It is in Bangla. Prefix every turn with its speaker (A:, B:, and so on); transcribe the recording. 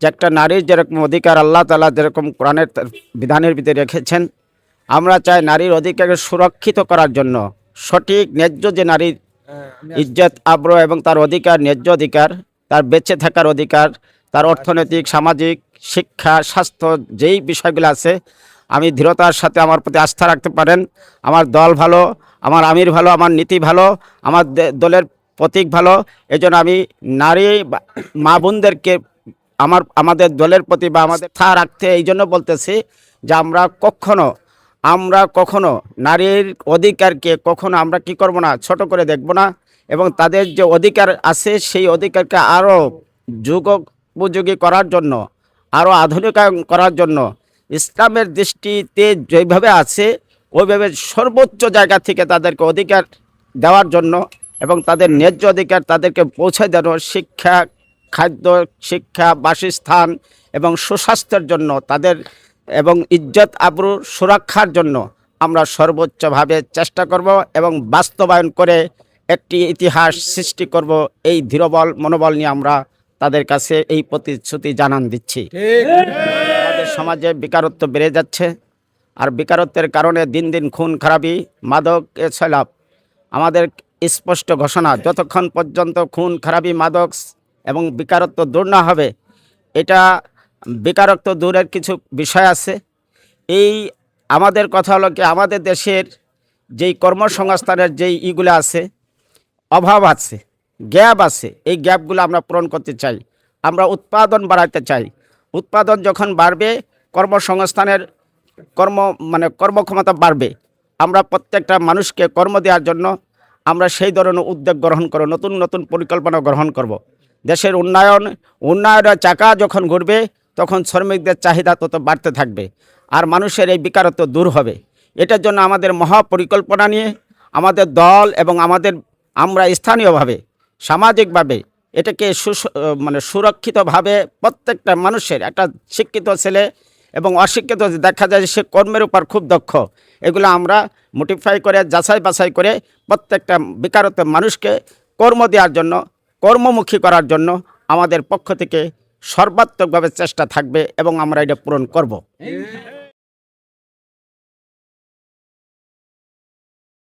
A: যে একটা নারীর যেরকম অধিকার আল্লাহ তাআলা যেরকম কোরআনের বিধানের ভিতরে রেখেছেন, আমরা চাই নারীর অধিকারকে সুরক্ষিত করার জন্য সঠিক ন্যায্য যে নারীর ইজ্জত আবরু এবং তার অধিকার, ন্যায্য অধিকার, তার বেঁচে থাকার অধিকার, তার অর্থনৈতিক, সামাজিক, শিক্ষা, স্বাস্থ্য যেই বিষয়গুলো আছে, আমি দৃঢ়তার সাথে আমার প্রতি আস্থা রাখতে পারেন। আমার দল ভালো, আমার আমির ভালো, আমার নীতি ভালো, আমার দলের প্রতীক ভালো। এজন্য আমি নারী মা বোনদেরকে আমাদের দলের প্রতি বা আমাদের আস্থা রাখতে এই জন্য বলতেছি যে আমরা কখনো নারীর অধিকারকে কখনো আমরা কি করব না, ছোট করে দেখব না, এবং তাদের যে অধিকার আছে সেই অধিকারকে আরও যুগোপযোগী করার জন্য, আরও আধুনিকায়ন করার জন্য ইসলামের দৃষ্টিতে যেভাবে আছে ওইভাবে সর্বোচ্চ জায়গা থেকে তাদেরকে অধিকার দেওয়ার জন্য এবং তাদের ন্যায্য অধিকার তাদেরকে পৌঁছে দেওয়ার, শিক্ষা, খাদ্য, শিক্ষা, বাসস্থান এবং সুস্বাস্থ্যের জন্য তাদের এবং ইজ্জত আবরু সুরক্ষার জন্য আমরা সর্বোচ্চভাবে চেষ্টা করব এবং বাস্তবায়ন করে একটি ইতিহাস সৃষ্টি করব। এই দৃঢ়বল মনোবল নিয়ে আমরা তাদের কাছে এই প্রতিশ্রুতি জানান দিচ্ছি। আমাদের সমাজে বেকারত্ব বেড়ে যাচ্ছে, আর বেকারত্বের কারণে দিন দিন খুন খারাপি, মাদক ছয়লাভ। আমাদের স্পষ্ট ঘোষণা, যতক্ষণ পর্যন্ত খুন খারাপি, মাদক এবং বেকারত্ব দূর না হবে, এটা বেকারত্ব দূরের কিছু বিষয় আছে। এই আমাদের কথা হলো কি, আমাদের দেশের যেই কর্মসংস্থানের যেই ইগুলো আছে, অভাব আছে, গ্যাপ আছে, এই গ্যাপগুলো আমরা পূরণ করতে চাই। আমরা উৎপাদন বাড়াতে চাই। উৎপাদন যখন বাড়বে, কর্মসংস্থানের কর্মক্ষমতা বাড়বে। আমরা প্রত্যেকটা মানুষকে কর্ম দেওয়ার জন্য আমরা সেই ধরনের উদ্যোগ গ্রহণ করব, নতুন নতুন পরিকল্পনা গ্রহণ করব। দেশের উন্নয়নের চাকা যখন ঘুরবে, তখন শ্রমিকদের চাহিদা তত বাড়তে থাকবে, আর মানুষের এই বেকারত্ব দূর হবে। এটার জন্য আমাদের মহাপরিকল্পনা নিয়ে আমাদের দল এবং আমরা স্থানীয়ভাবে, সামাজিকভাবে এটাকে সুরক্ষিতভাবে প্রত্যেকটা মানুষের, একটা শিক্ষিত ছেলে এবং অশিক্ষিত দেখা যায় সে কর্মের উপর খুব দক্ষ, এগুলো আমরা মোটিফাই করে, যাচাই বাছাই করে প্রত্যেকটা বেকারত্ব মানুষকে কর্ম দেওয়ার জন্য, কর্মমুখী করার জন্য আমাদের পক্ষ থেকে সর্বাত্মকভাবে চেষ্টা থাকবে এবং আমরা এটা পূরণ করব।